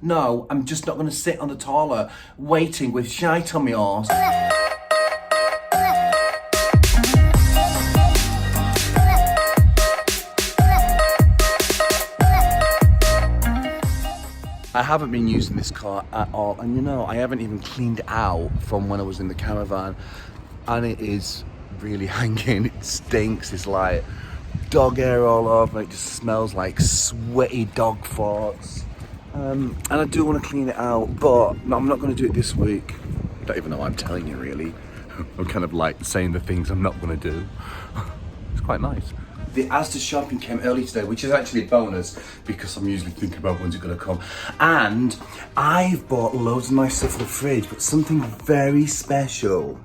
no, I'm just not going to sit on the toilet waiting with shite on my arse. I haven't been using this car at all, and you know, I haven't even cleaned it out from when I was in the caravan, and it is really hanging. It stinks. It's like dog hair all over. It just smells like sweaty dog farts. And I do want to clean it out, but I'm not going to do it this week. I don't even know what I'm telling you, really. I'm kind of like saying the things I'm not going to do. It's quite nice. The Asda shopping came early today, which is actually a bonus because I'm usually thinking about when's it going to come. And I've bought loads of nice stuff for the fridge, but something very special.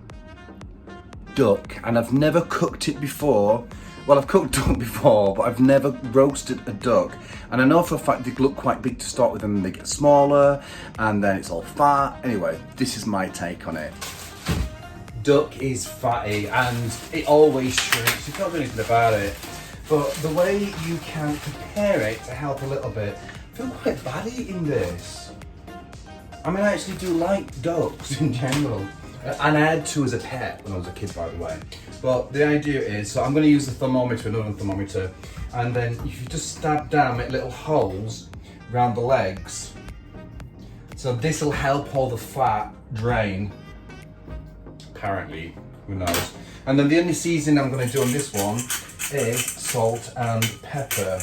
Duck, and I've never cooked it before. Well, I've cooked duck before, but I've never roasted a duck. And I know for a fact they look quite big to start with, and then they get smaller, and then it's all fat. Anyway, this is my take on it. Duck is fatty, and it always shrinks. You can't do anything about it. But the way you can prepare it to help a little bit, I feel quite bad eating this. I mean, I actually do like ducks in general. And I had two as a pet when I was a kid, by the way. But the idea is, so I'm going to use the thermometer, another thermometer, and then if you just stab down, make little holes around the legs. So this will help all the fat drain. Apparently, who knows. And then the only seasoning I'm going to do on this one is salt and pepper.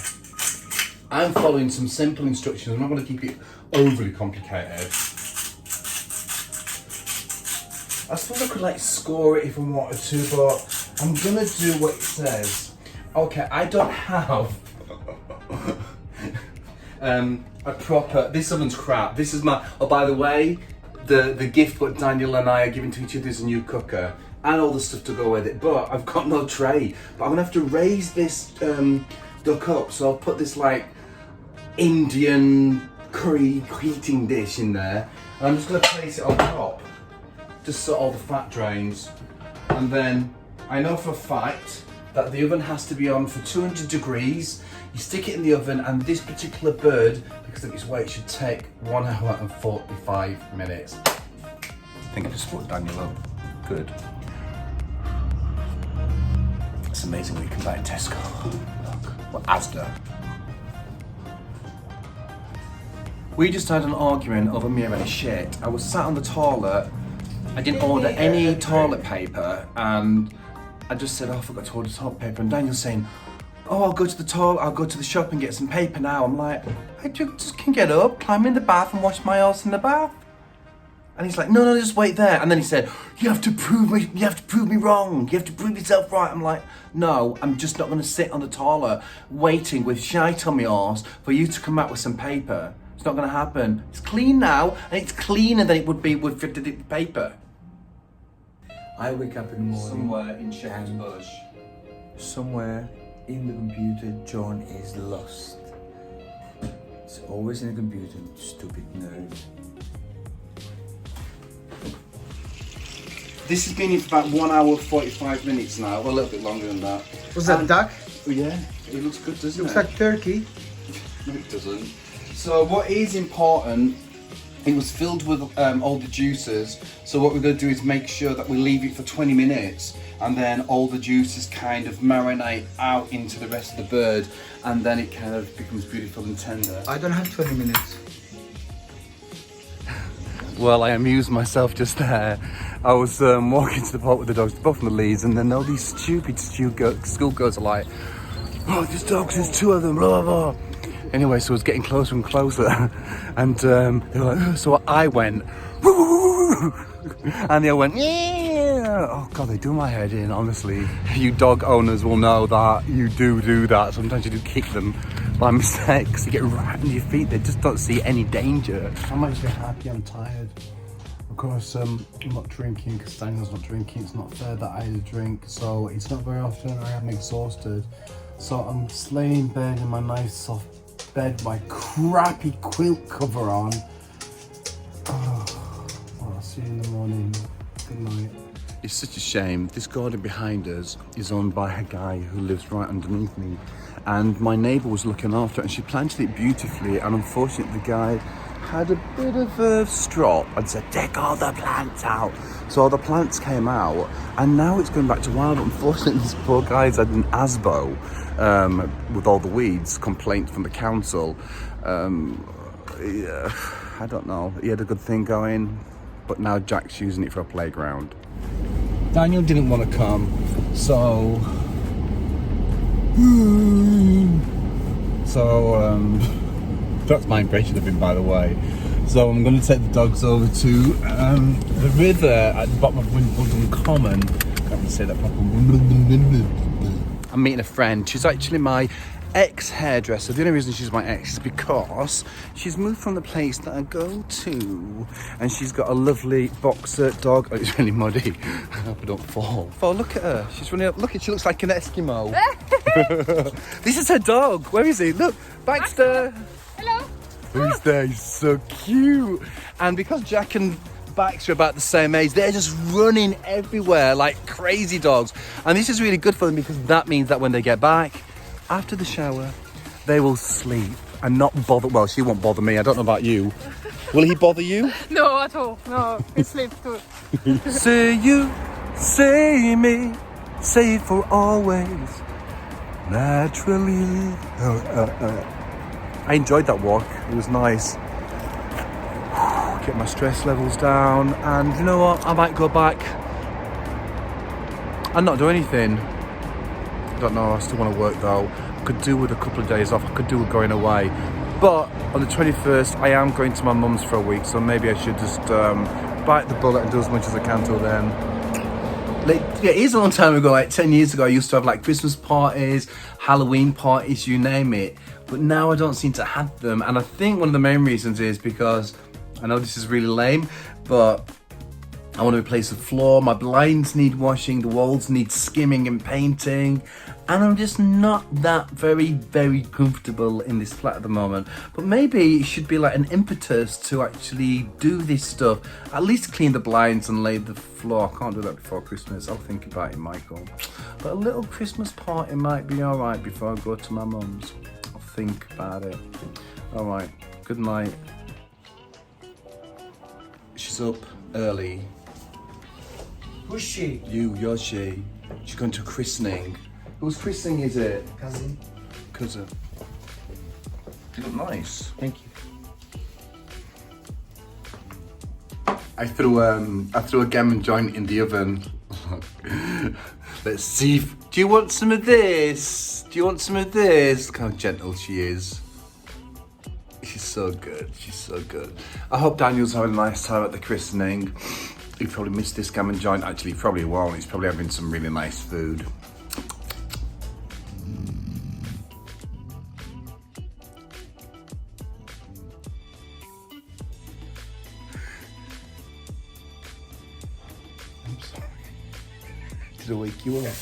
I'm following some simple instructions. I'm not going to keep it overly complicated. I suppose I could like score it if I wanted to, but I'm gonna do what it says. Okay, I don't have a proper, this oven's crap. This is my, oh by the way, the gift what Daniel and I are giving to each other is a new cooker and all the stuff to go with it, but I've got no tray. But I'm gonna have to raise this duck up, so I'll put this like Indian curry heating dish in there, and I'm just gonna place it on top. Just so all the fat drains. And then I know for a fact that the oven has to be on for 200 degrees. You stick it in the oven, and this particular bird, because of its weight, should take 1 hour and 45 minutes. I think I just brought Daniel up. Good. It's amazing what you can buy at Tesco. Look, or Asda. We just had an argument over me having a shit. I was sat on the toilet. I didn't order any toilet paper, and I just said, oh, I forgot to order toilet paper. And Daniel's saying, oh, I'll go to the shop and get some paper now. I'm like, I just can get up, climb in the bath and wash my arse in the bath. And he's like, no, just wait there. And then he said, you have to prove me wrong. You have to prove yourself right. I'm like, no, I'm just not gonna sit on the toilet waiting with shite on my arse for you to come out with some paper. It's not going to happen. It's clean now, and it's cleaner than it would be with the paper. I wake up in the morning. Somewhere in Shepherd's Bush. Somewhere in the computer, John is lost. It's always in the computer, stupid nerd. This has been in for about 1 hour 45 minutes now, or a little bit longer than that. Was that duck? Oh yeah, it looks good, doesn't Looks it? like turkey. No, it doesn't. So what is important, it was filled with all the juices. So what we're going to do is make sure that we leave it for 20 minutes, and then all the juices kind of marinate out into the rest of the bird, and then it kind of becomes beautiful and tender. I don't have 20 minutes. Well, I amused myself just there. I was walking to the park with the dogs, both from the Leeds, and then all these stupid schoolgirls are like, oh, there's dogs, there's 2 of them, blah, blah, blah. Anyway, so it was getting closer and closer, and they were like, "Ugh." So I went, woo, and they all went, yeah. Oh God, they do my head in, honestly. You dog owners will know that you do that. Sometimes you do kick them by mistake, because you get right under your feet. They just don't see any danger. I'm actually happy, I'm tired. Of course, I'm not drinking because Daniel's not drinking. It's not fair that I had a drink, so it's not very often I am exhausted. So I'm just laying in bed in my nice soft bed, my crappy quilt cover on. Oh, well, I'll see you in the morning. Good night. It's such a shame. This garden behind us is owned by a guy who lives right underneath me. And my neighbour was looking after it, and she planted it beautifully, and unfortunately the guy had a bit of a strop and said, take all the plants out. So all the plants came out, and now it's going back to wild. Unfortunately, this poor guy's had an ASBO with all the weeds, complaint from the council. Yeah, I don't know. He had a good thing going, but now Jack's using it for a playground. Daniel didn't want to come, so that's my impression of him, by the way. So I'm going to take the dogs over to the river at the bottom of Wimbledon Common. Can't really say that properly. I'm meeting a friend. She's actually my ex-hairdresser. The only reason she's my ex is because she's moved from the place that I go to, and she's got a lovely boxer dog. Oh, it's really muddy. I hope I don't fall. Oh, look at her. She's running up. Look, she looks like an Eskimo. This is her dog. Where is he? Look, Baxter. Hello. Who's there? He's so cute. And because Jack and Baxter are about the same age, they're just running everywhere like crazy dogs. And this is really good for them, because that means that when they get back after the shower, they will sleep and not bother. Well, she won't bother me. I don't know about you. Will he bother you? No, at all. No, he sleeps too. Say you, say me, say for always, naturally. I enjoyed that walk. It was nice. Get my stress levels down, and you know what? I might go back and not do anything. I don't know. I still want to work though. I could do with a couple of days off. I could do with going away. But on the 21st, I am going to my mum's for a week, so maybe I should just bite the bullet and do as much as I can till then. Like, yeah, it is a long time ago, like 10 years ago, I used to have like Christmas parties, Halloween parties, you name it. But now I don't seem to have them. And I think one of the main reasons is because, I know this is really lame, but I want to replace the floor, my blinds need washing, the walls need skimming and painting, and I'm just not that very comfortable in this flat at the moment. But maybe it should be like an impetus to actually do this stuff, at least clean the blinds and lay the floor. I can't do that before Christmas. I'll think about it, Michael. But a little Christmas party might be alright before I go to my mum's. I'll think about it. Alright, good night. She's up early. Who's she? You're she. She's going to a christening. Whose christening is it? Cousin. Cousin. You look nice. Thank you. I threw a gammon joint in the oven. Let's see. Do you want some of this? Do you want some of this? Look how gentle she is. She's so good. She's so good. I hope Daniel's having a nice time at the christening. He probably missed this gammon joint. Actually, he probably won't. He's probably having some really nice food. I'm sorry. Did I wake you up?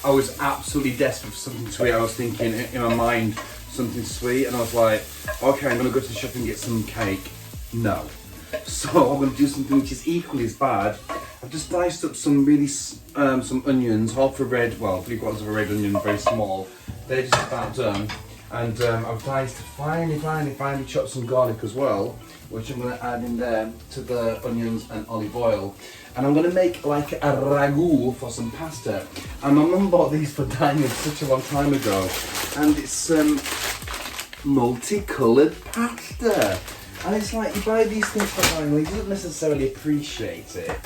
I was absolutely desperate for something sweet. I was thinking in my mind something sweet, and I was like, okay, I'm gonna go to the shop and get some cake. No. So I'm gonna do something which is equally as bad. I've just diced up some really some onions, half a red, well, 3/4 of a red onion, very small. They're just about done. And I've diced finely chopped some garlic as well, which I'm gonna add in there to the onions and olive oil. And I'm gonna make like a ragu for some pasta. And my mum bought these for Daniel such a long time ago. And it's multicoloured pasta. And it's like, you buy these things for Daniel, he doesn't necessarily appreciate it.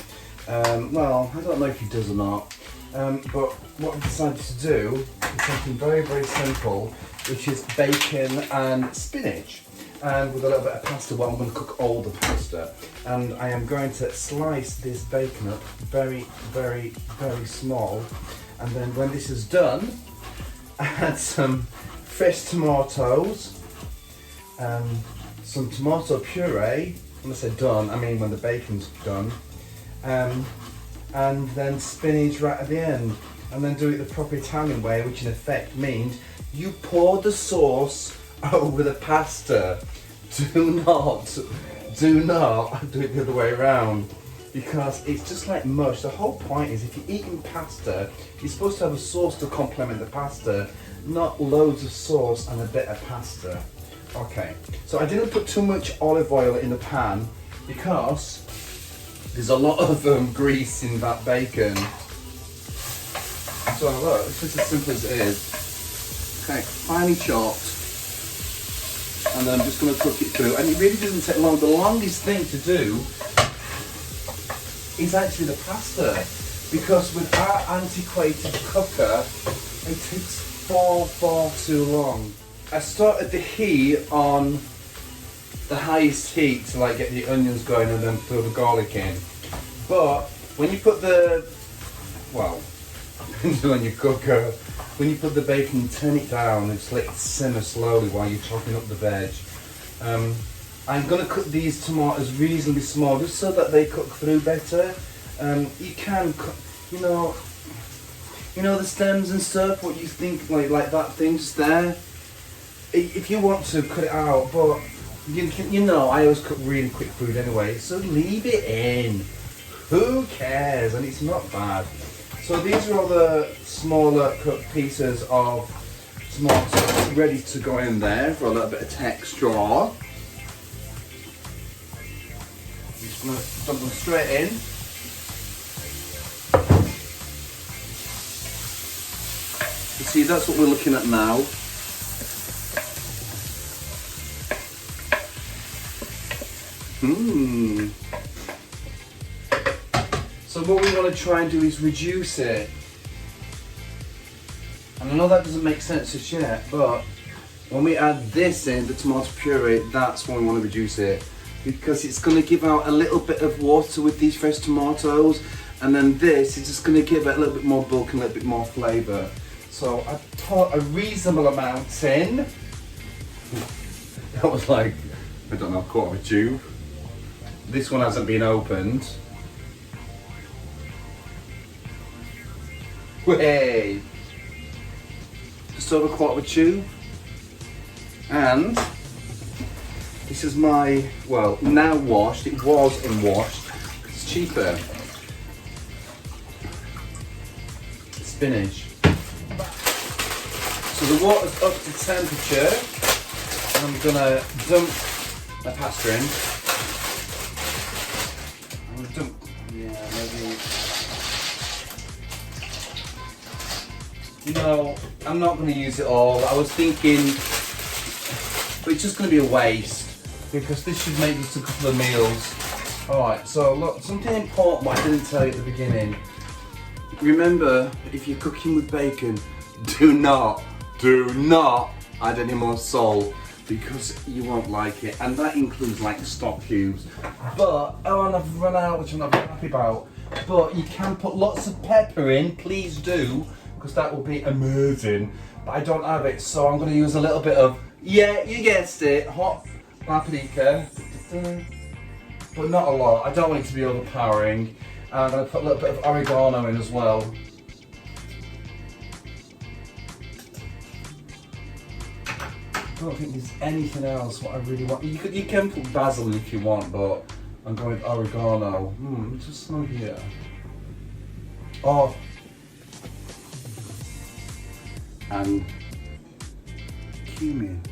Well, I don't know if he does or not. But what I've decided to do is something very simple, which is bacon and spinach. And with a little bit of pasta, well, I'm going to cook all the pasta. And I am going to slice this bacon up very small. And then when this is done, add some fresh tomatoes, some tomato puree. When I say done, I mean when the bacon's done. And then spinach right at the end. And then do it the proper Italian way, which in effect means you pour the sauce over the pasta. Do not do it the other way around, because it's just like mush. The whole point is, if you're eating pasta, you're supposed to have a sauce to complement the pasta, not loads of sauce and a bit of pasta. Okay, so I didn't put too much olive oil in the pan because there's a lot of grease in that bacon. So look, it's just as simple as it is. Okay, finely chopped. And then I'm just going to cook it through. And it really doesn't take long. The longest thing to do is actually the pasta. Because with our antiquated cooker, it takes far too long. I started the heat on the highest heat to like get the onions going and then throw the garlic in. But when you put the, well, on your cooker, when you put the bacon, turn it down and just let it simmer slowly while you're chopping up the veg. I'm going to cut these tomatoes reasonably small just so that they cook through better. You can cut, you know the stems and stuff, what you think, like that thing just there. If you want to, cut it out, but you know I always cook really quick food anyway, so leave it in. Who cares? And it's not bad. So these are all the smaller cut pieces of tomato ready to go in there for a little bit of texture. I'm just going to dump them straight in. You see, that's what we're looking at now. So what we want to try and do is reduce it. And I know that doesn't make sense just yet, but when we add this in, the tomato puree, that's when we want to reduce it. Because it's going to give out a little bit of water with these fresh tomatoes, and then this is just going to give it a little bit more bulk and a little bit more flavour. So I put a reasonable amount in. That was like, I don't know, a quarter of a tube. This one hasn't been opened. Way! Just over a quarter of a tube. And this is my, well, now washed. It was unwashed. It's cheaper. Spinach. So the water's up to temperature. And I'm gonna dump my pasta in. I'm gonna dump, yeah, maybe. You know, I'm not gonna use it all. I was thinking, but it's just gonna be a waste because this should make just a couple of meals. Alright, so look, something important what I didn't tell you at the beginning. Remember, if you're cooking with bacon, do not add any more salt because you won't like it, and that includes like stock cubes. But and I've run out, which I'm not very happy about. But you can put lots of pepper in, please do, because that will be amazing. But I don't have it, so I'm going to use a little bit of, yeah, you guessed it, hot paprika, but not a lot. I don't want it to be overpowering. And I'm going to put a little bit of oregano in as well. I don't think there's anything else what I really want. You can put basil in if you want, but I'm going with oregano. Just smell here. Oh. And cumin,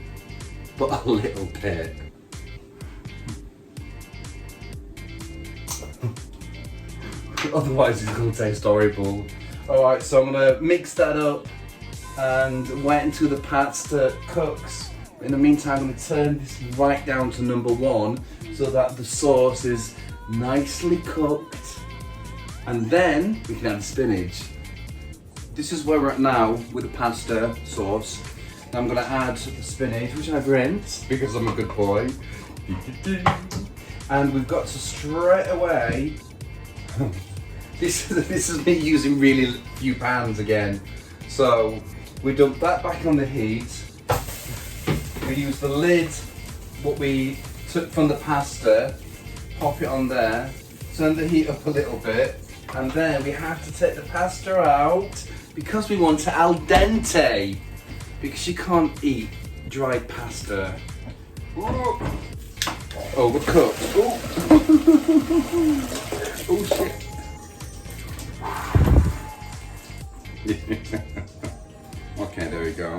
but a little bit. Otherwise it's going to taste horrible. Alright, so I'm going to mix that up and wait until the pasta cooks. In the meantime, I'm going to turn this right down to number 1 so that the sauce is nicely cooked. And then we can add the spinach. This is where we're at now with the pasta sauce. I'm going to add the spinach, which I've rinsed because I'm a good boy. And we've got to straight away. This is me using really few pans again. So we dump that back on the heat. We use the lid, what we took from the pasta, pop it on there, turn the heat up a little bit, and then we have to take the pasta out because we want it al dente. Because you can't eat dried pasta. Oh, overcooked. Oh, oh shit. Okay, there we go.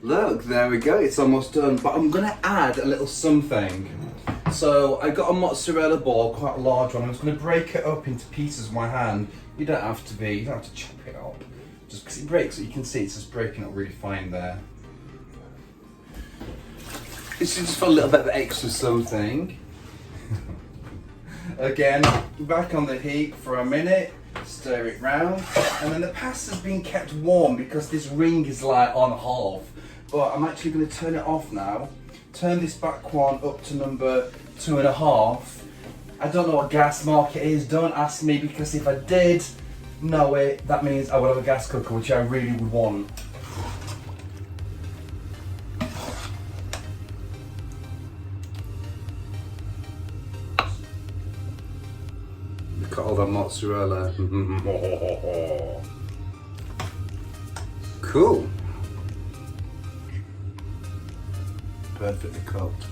Look, there we go, it's almost done. But I'm gonna add a little something. So I got a mozzarella ball, quite a large one. I'm just gonna break it up into pieces with my hand. You don't have to chop it up. Just because it breaks, you can see it's just breaking up really fine there. This is just for a little bit of extra something. Again, back on the heat for a minute, stir it round, and then the pasta's been kept warm because this ring is like on half. But I'm actually going to turn it off now. Turn this back one up to number 2.5. I don't know what gas mark it is, don't ask me, because if I did know it, that means I would have a gas cooker, which I really would want. Look at all that mozzarella. Cool. Perfectly cooked.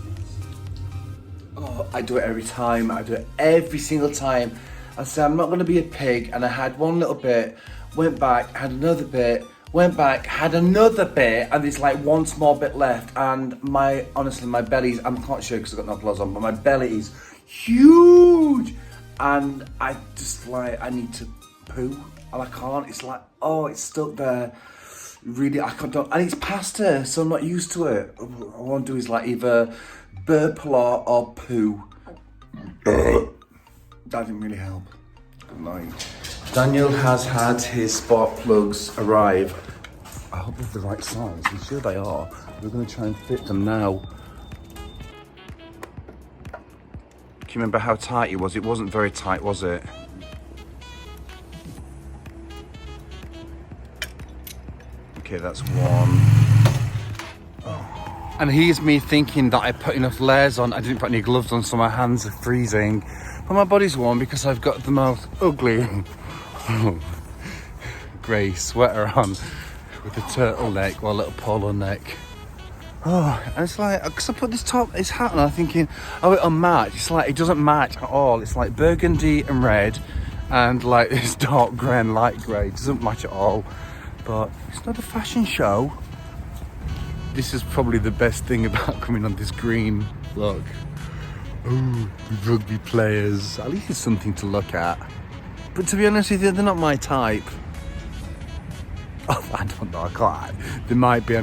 Oh, I do it every time. I do it every single time. I say I'm not going to be a pig, and I had one little bit, went back, had another bit, went back, had another bit, and there's like one small bit left. And honestly, my belly's, I'm not sure because I've got no clothes on, but my belly is huge. And I just like, I need to poo, and I can't. It's like, oh, it's stuck there. Really, I can't, and it's pasta, so I'm not used to it. All I want to do is like either burp a lot or poo. That didn't really help. Good night. Daniel has had his spark plugs arrive. I hope they're the right size. I'm sure they are. We're going to try and fit them now. Can you remember how tight it was? It wasn't very tight, was it? Okay, that's one. Oh. And here's me thinking that I put enough layers on. I didn't put any gloves on, so my hands are freezing. But my body's warm because I've got the most ugly grey sweater on with a turtleneck or a little polo neck. Oh, and it's like, because I put this hat on, I'm thinking, oh, it'll match. It's like, it doesn't match at all. It's like burgundy and red and like this dark grey and light grey. It doesn't match at all. But it's not a fashion show. This is probably the best thing about coming on this green. Look. Ooh, rugby players. At least it's something to look at. But to be honest with you, they're not my type. Oh, I don't know, I can't. They might be, I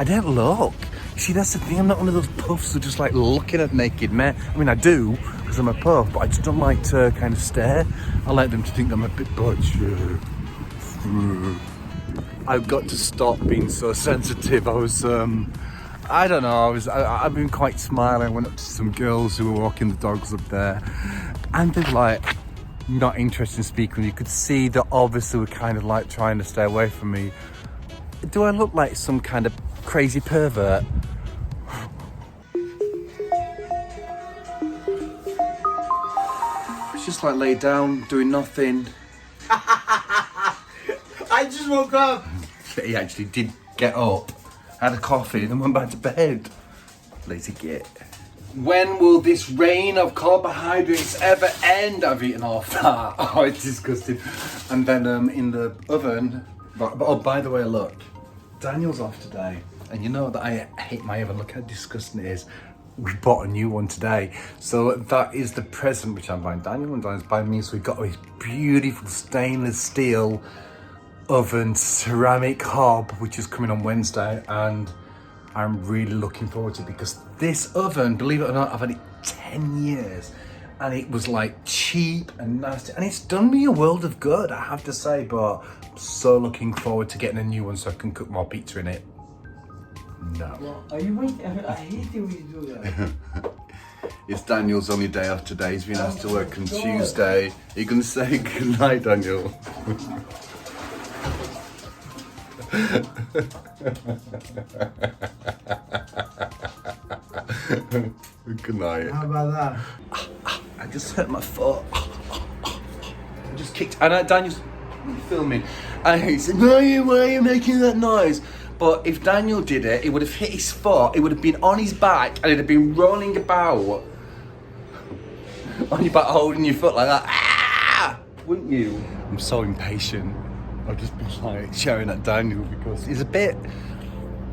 don't look. See, that's the thing, I'm not one of those puffs who just like looking at naked men. I mean, I do, because I'm a puff, but I just don't like to kind of stare. I like them to think I'm a bit butch. I've got to stop being so sensitive. I was, I don't know, I've been quite smiling. I went up to some girls who were walking the dogs up there, and they're like, not interested in speaking. You could see that obviously were kind of like trying to stay away from me. Do I look like some kind of crazy pervert? It's just like laid down, doing nothing. I just woke up. He actually did get up, had a coffee, and then went back to bed. Lazy git. When will this reign of carbohydrates ever end? I've eaten half that. Oh, it's disgusting. And then in the oven, oh, by the way, look, Daniel's off today. And you know that I hate my oven. Look how disgusting it is. We bought a new one today. So that is the present which I'm buying. Daniel and Daniel's buying me. So we got this beautiful stainless steel oven ceramic hob, which is coming on Wednesday. And I'm really looking forward to it because this oven, believe it or not, I've had it 10 years and it was like cheap and nasty and it's done me a world of good, I have to say, but I'm so looking forward to getting a new one so I can cook more pizza in it. No. Well, are you waiting? I hate it when you do that. It's Daniel's only day off today. He's been asked to work on Tuesday. Are you going to say good night, Daniel? Good night. How about that? I just hurt my foot. I just kicked. And Daniel's filming. And he said, why are you making that noise? But if Daniel did it, it would have hit his foot, it would have been on his back, and it'd have been rolling about on your back, holding your foot like that. Ah! Wouldn't you? I'm so impatient. I've just been like shouting at Daniel because he's a bit,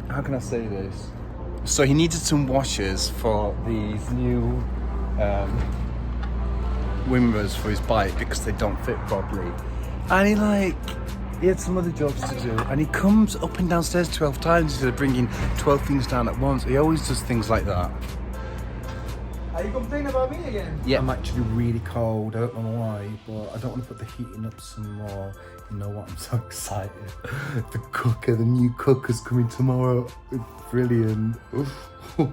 how can I say this? So he needed some washers for these new wimbers for his bike because they don't fit properly. And he had some other jobs to do, and he comes up and downstairs 12 times instead of bringing 12 things down at once. He always does things like that. Are you complaining about me again? Yeah, I'm actually really cold. I don't know why, but I don't want to put the heating up some more. You know what? I'm so excited. The cooker, the new cooker's coming tomorrow. It's brilliant. I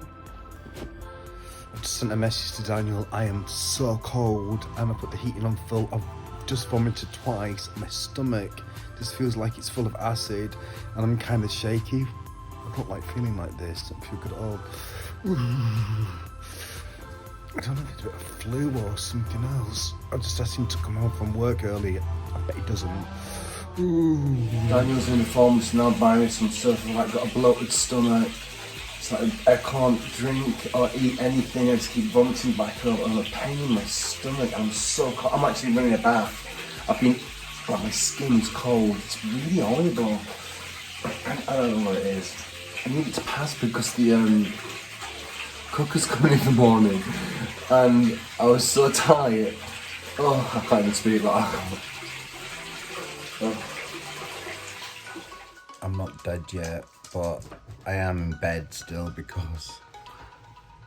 just sent a message to Daniel. I am so cold, and I put the heating on full. I've just vomited twice. My stomach just feels like it's full of acid, and I'm kind of shaky. I don't like feeling like this. I don't feel good at all. I don't know if it's a bit of flu or something else. I just asked him to come home from work early. I bet he doesn't. Daniel's in the pharmacy now buying some stuff. I've got a bloated stomach. It's like I can't drink or eat anything. I just keep vomiting back up. I'm a pain in my stomach. I'm so cold. I'm actually running a bath. My skin's cold. It's really horrible. I don't know what it is. I need it to pass because the cooker's coming in the morning, and I was so tired. Oh, I can't even speak like that. Oh. I'm not dead yet, but I am in bed still because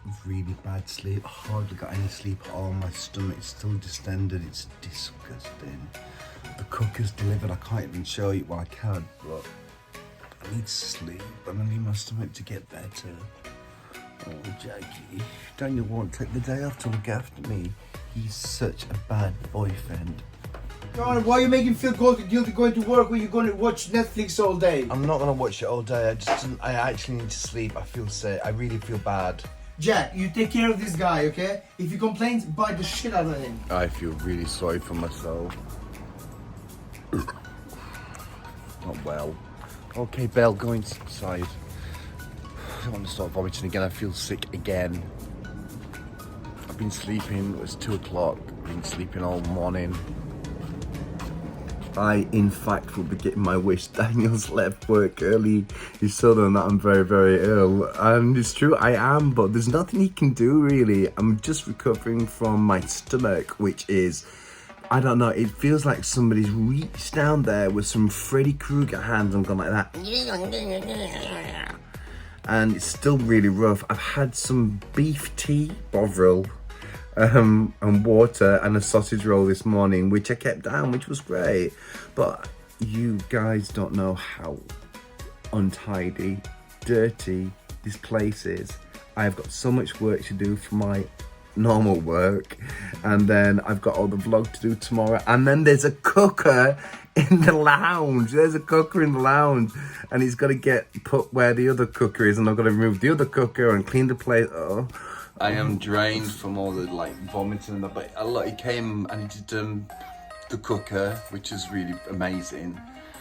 of really bad sleep. I hardly got any sleep at all. My stomach is still distended. It's disgusting. The cooker's delivered. I can't even show you. Well, I can, but I need sleep and I need my stomach to get better. Oh, Jackie. Daniel won't take the day off to look after me. He's such a bad boyfriend. John, why are you making me feel guilty going to work when you're going to watch Netflix all day? I'm not going to watch it all day. I actually need to sleep. I feel sick. I really feel bad. Jack, you take care of this guy, okay? If he complains, bite the shit out of him. I feel really sorry for myself. Not well. Okay, Belle, go inside. I don't want to start vomiting again. I feel sick again. I've been sleeping. It's 2 o'clock. I've been sleeping all morning. I, in fact, will be getting my wish. Daniel's left work early. He's told them that I'm very, very ill. And it's true, I am, but there's nothing he can do, really. I'm just recovering from my stomach, which is, I don't know, it feels like somebody's reached down there with some Freddy Krueger hands and gone like that. And it's still really rough. I've had some beef tea, Bovril, and water and a sausage roll this morning, which I kept down, which was great. But you guys don't know how untidy, dirty this place is. I've got so much work to do for my normal work, and then I've got all the vlog to do tomorrow, and then there's a cooker in the lounge. There's a cooker in the lounge, and it's got to get put where the other cooker is, and I've got to remove the other cooker and clean the place. Oh, I am drained from all the vomiting and that, but a lot. He came and he did the cooker, which is really amazing.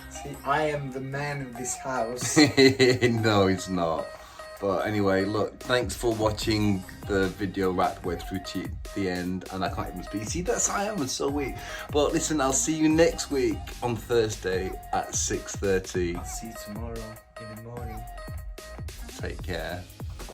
See, I am the man of this house. No, it's not. But anyway, look, thanks for watching the video right the way through to the end, and I can't even speak. See, that's I am so weak. But listen, I'll see you next week on Thursday at 6:30. I'll see you tomorrow in the morning. Take care.